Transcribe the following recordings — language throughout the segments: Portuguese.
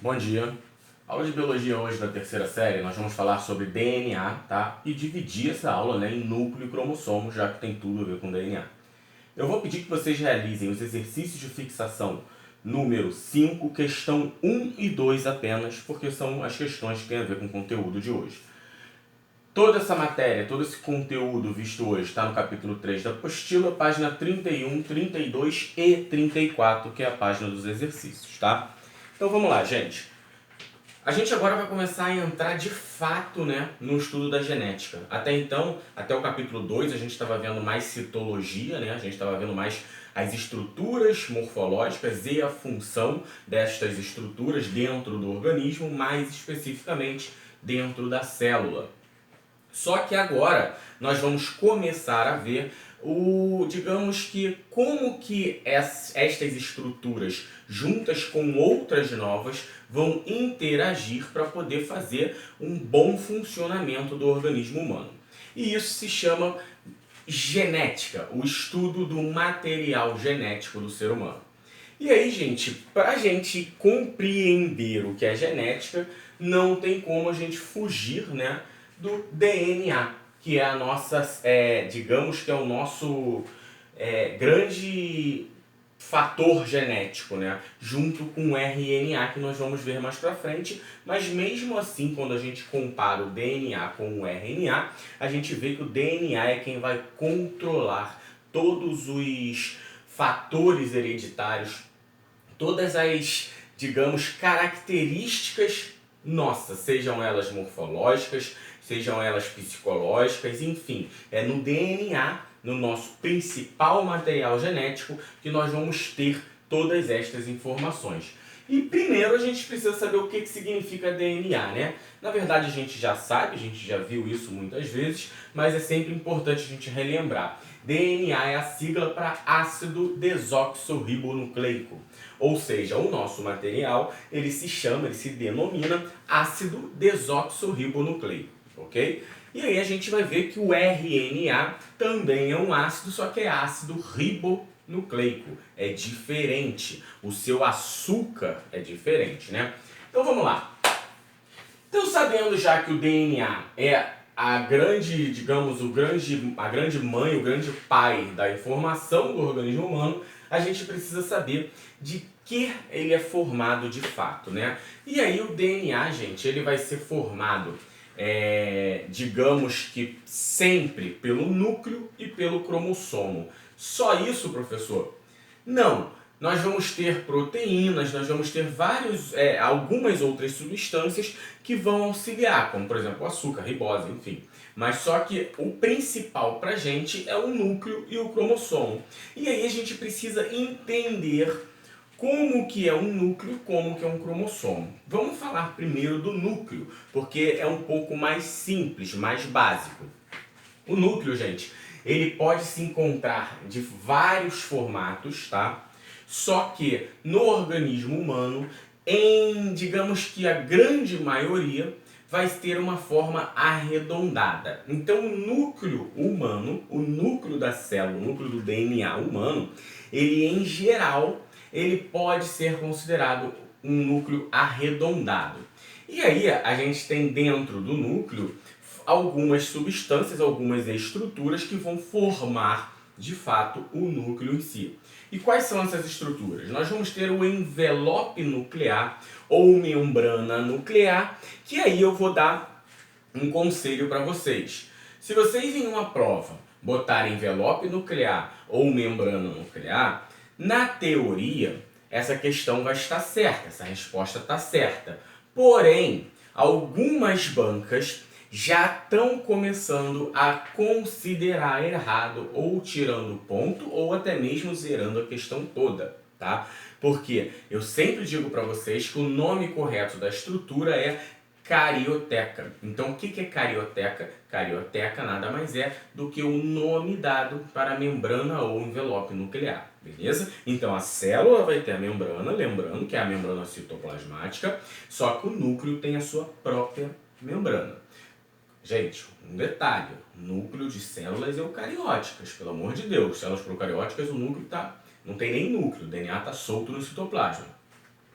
Bom dia. Aula de biologia hoje da terceira série, nós vamos falar sobre DNA, tá? E dividir essa aula, né, em núcleo e cromossomo, já que tem tudo a ver com DNA. Eu vou pedir que vocês realizem os exercícios de fixação número 5, questão 1 e 2 apenas, porque são as questões que têm a ver com o conteúdo de hoje. Toda essa matéria, todo esse conteúdo visto hoje está no capítulo 3 da apostila, página 31, 32 e 34, que é a página dos exercícios, tá? Então vamos lá, gente. A gente agora vai começar a entrar de fato, né, no estudo da genética. Até então, até o capítulo 2, a gente estava vendo mais citologia, né? A gente estava vendo mais as estruturas morfológicas e a função destas estruturas dentro do organismo, mais especificamente dentro da célula. Só que agora nós vamos começar a ver digamos que como que estas estruturas juntas com outras novas vão interagir para poder fazer um bom funcionamento do organismo humano. E isso se chama genética, o estudo do material genético do ser humano. E aí, gente, para a gente compreender o que é genética, não tem como a gente fugir, né, do DNA, que é a nossa, digamos que é o nosso grande fator genético, né, junto com o RNA, que nós vamos ver mais para frente. Mas mesmo assim, quando a gente compara o DNA com o RNA, a gente vê que o DNA é quem vai controlar todos os fatores hereditários, todas as, digamos, características nossas, sejam elas morfológicas, sejam elas psicológicas, enfim, é no DNA, no nosso principal material genético, que nós vamos ter todas estas informações. E primeiro a gente precisa saber o que significa DNA, né? Na verdade a gente já sabe, a gente já viu isso muitas vezes, mas é sempre importante a gente relembrar. DNA é a sigla para ácido desoxirribonucleico. Ou seja, o nosso material, ele se denomina ácido desoxirribonucleico, ok? E aí a gente vai ver que o RNA também é um ácido, só que é ácido ribonucleico. É diferente. O seu açúcar é diferente, né? Então vamos lá. Então, sabendo já que o DNA é a grande, digamos, a grande mãe, o grande pai da informação do organismo humano, a gente precisa saber de que ele é formado de fato, né? E aí o DNA, gente, ele vai ser formado, digamos que sempre pelo núcleo e pelo cromossomo. Só isso, professor? Não. Nós vamos ter proteínas, nós vamos ter algumas outras substâncias que vão auxiliar, como por exemplo o açúcar, ribose, enfim. Mas só que o principal para a gente é o núcleo e o cromossomo. E aí a gente precisa entender como que é um núcleo, como que é um cromossomo. Vamos falar primeiro do núcleo, porque é um pouco mais simples, mais básico. O núcleo, gente, ele pode se encontrar de vários formatos, tá? Só que no organismo humano, digamos que a grande maioria, vai ter uma forma arredondada. Então o núcleo humano, o núcleo da célula, o núcleo do DNA humano, ele em geral, ele pode ser considerado um núcleo arredondado. E aí a gente tem dentro do núcleo algumas substâncias, algumas estruturas que vão formar de fato o núcleo em si. E quais são essas estruturas? Nós vamos ter o envelope nuclear ou membrana nuclear, que aí eu vou dar um conselho para vocês. Se vocês em uma prova botarem envelope nuclear ou membrana nuclear, na teoria essa questão vai estar certa, essa resposta está certa. Porém, algumas bancas já estão começando a considerar errado, ou tirando ponto, ou até mesmo zerando a questão toda, tá? Porque eu sempre digo para vocês que o nome correto da estrutura é carioteca. Então, o que é carioteca? Carioteca nada mais é do que o nome dado para a membrana ou envelope nuclear, beleza? Então, a célula vai ter a membrana, lembrando que é a membrana citoplasmática, só que o núcleo tem a sua própria membrana. Gente, um detalhe, núcleo de células eucarióticas, pelo amor de Deus, células procarióticas, o núcleo não tem nem núcleo, o DNA está solto no citoplasma.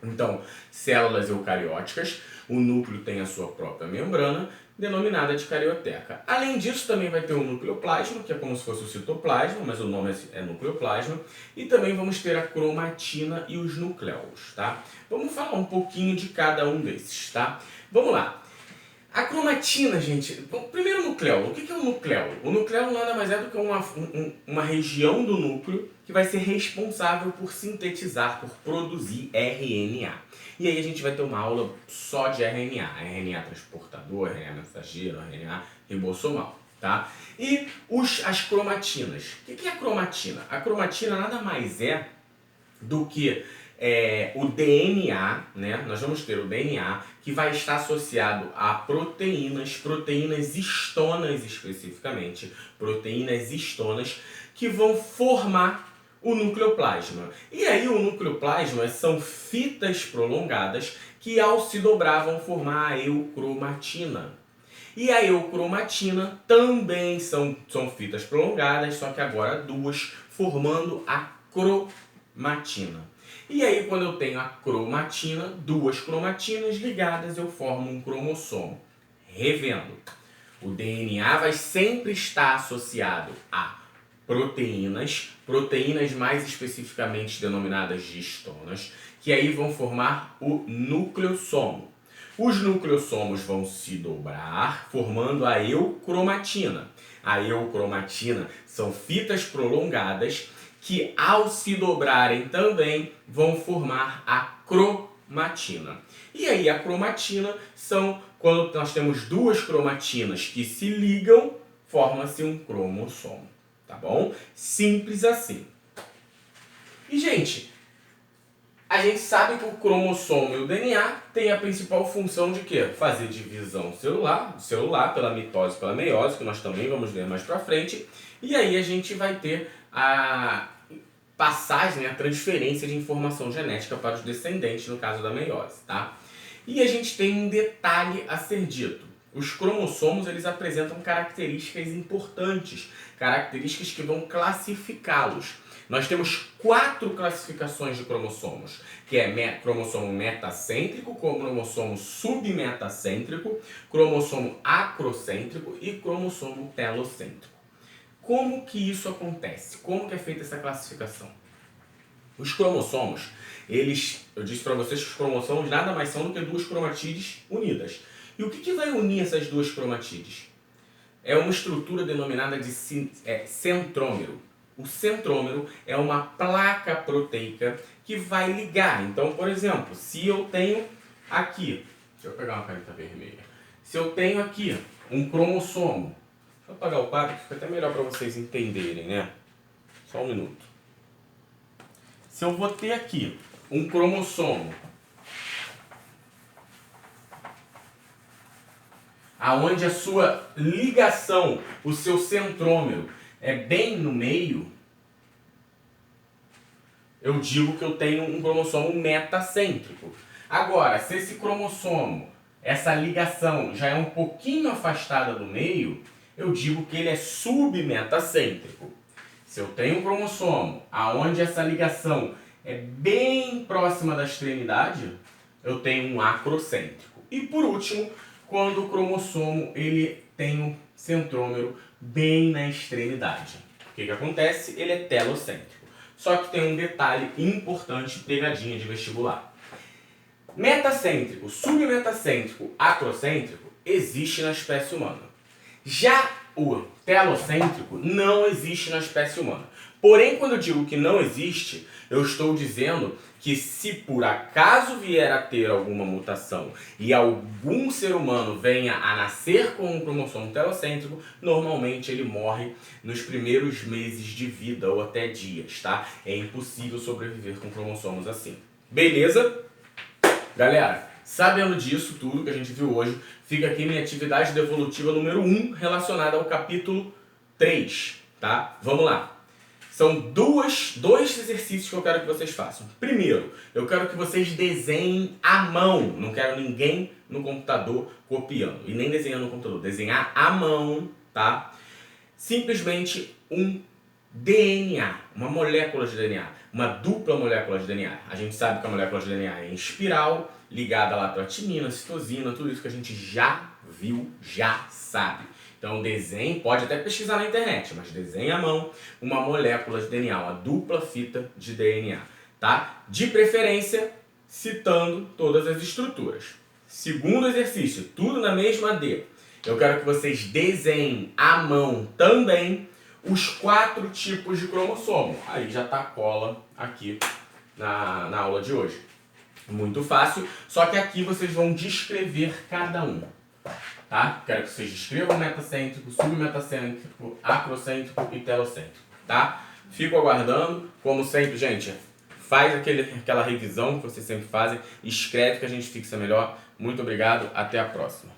Então, células eucarióticas, o núcleo tem a sua própria membrana, denominada de carioteca. Além disso, também vai ter o nucleoplasma, que é como se fosse o citoplasma, mas o nome é nucleoplasma. E também vamos ter a cromatina e os núcleos, tá? Vamos falar um pouquinho de cada um desses, tá? Vamos lá. A cromatina, gente... Primeiro, o núcleo. O que é o núcleo? O núcleo nada mais é do que uma região do núcleo que vai ser responsável por sintetizar, por produzir RNA. E aí a gente vai ter uma aula só de RNA. RNA transportador, RNA mensageiro, RNA ribossomal, tá? E as cromatinas. O que é a cromatina? A cromatina nada mais é do que o DNA, né? Nós vamos ter o DNA que vai estar associado a proteínas histonas especificamente, proteínas histonas que vão formar o nucleoplasma. E aí o nucleoplasma são fitas prolongadas que ao se dobrar vão formar a eucromatina. E a eucromatina também são fitas prolongadas, só que agora duas, formando a cromatina. E aí, quando eu tenho a cromatina, duas cromatinas ligadas, eu formo um cromossomo. Revendo, o DNA vai sempre estar associado a proteínas mais especificamente denominadas de histonas, que aí vão formar o nucleossomo. Os nucleossomos vão se dobrar, formando a eucromatina. A eucromatina são fitas prolongadas que, ao se dobrarem também, vão formar a cromatina. E aí a cromatina são quando nós temos duas cromatinas que se ligam, forma-se um cromossomo. Tá bom? Simples assim. E, gente, a gente sabe que o cromossomo e o DNA têm a principal função de quê? Fazer divisão celular pela mitose e pela meiose, que nós também vamos ver mais pra frente. E aí a gente vai ter a passagem, a transferência de informação genética para os descendentes, no caso da meiose, tá? E a gente tem um detalhe a ser dito. Os cromossomos, eles apresentam características importantes, características que vão classificá-los. Nós temos 4 classificações de cromossomos, que é cromossomo metacêntrico, cromossomo submetacêntrico, cromossomo acrocêntrico e cromossomo telocêntrico. Como que isso acontece? Como que é feita essa classificação? Os cromossomos, eu disse para vocês que os cromossomos nada mais são do que duas cromatídeos unidas. E o que vai unir essas duas cromatídeos? É uma estrutura denominada de centrômero. O centrômero é uma placa proteica que vai ligar. Então, por exemplo, se eu tenho aqui, deixa eu pegar uma caneta vermelha. Se eu tenho aqui um cromossomo, deixa eu apagar o quadro, fica até melhor para vocês entenderem, né? Só um minuto. Se eu vou ter aqui um cromossomo aonde a sua ligação, o seu centrômero é bem no meio, eu digo que eu tenho um cromossomo metacêntrico. Agora, se esse cromossomo, essa ligação já é um pouquinho afastada do meio, eu digo que ele é submetacêntrico. Se eu tenho um cromossomo aonde essa ligação é bem próxima da extremidade, eu tenho um acrocêntrico. E por último, quando o cromossomo ele tem um centrômero bem na extremidade. O que acontece? Ele é telocêntrico. Só que tem um detalhe importante, pegadinha de vestibular. Metacêntrico, submetacêntrico, acrocêntrico existe na espécie humana. Já o telocêntrico não existe na espécie humana. Porém, quando eu digo que não existe, eu estou dizendo que se por acaso vier a ter alguma mutação e algum ser humano venha a nascer com um cromossomo telocêntrico, normalmente ele morre nos primeiros meses de vida ou até dias, tá? É impossível sobreviver com cromossomos assim. Beleza? Galera, sabendo disso tudo que a gente viu hoje, fica aqui minha atividade devolutiva número 1 relacionada ao capítulo 3, tá? Vamos lá. São dois exercícios que eu quero que vocês façam. Primeiro, eu quero que vocês desenhem à mão. Não quero ninguém no computador copiando. E nem desenhando no computador. Desenhar à mão, tá? Simplesmente um DNA, uma molécula de DNA, uma dupla molécula de DNA. A gente sabe que a molécula de DNA é em espiral, ligada lá para a timina, citosina, tudo isso que a gente já viu, já sabe. Então desenhe, pode até pesquisar na internet, mas desenhe à mão uma molécula de DNA, uma dupla fita de DNA, tá? De preferência, citando todas as estruturas. Segundo exercício, tudo na mesma D. Eu quero que vocês desenhem à mão também os 4 tipos de cromossomo. Aí já tá a cola aqui na aula de hoje. Muito fácil, só que aqui vocês vão descrever cada um. Tá? Quero que vocês descrevam metacêntrico, submetacêntrico, acrocêntrico e telocêntrico. Tá? Fico aguardando. Como sempre, gente, faz aquela revisão que vocês sempre fazem, escreve que a gente fixa melhor. Muito obrigado, até a próxima.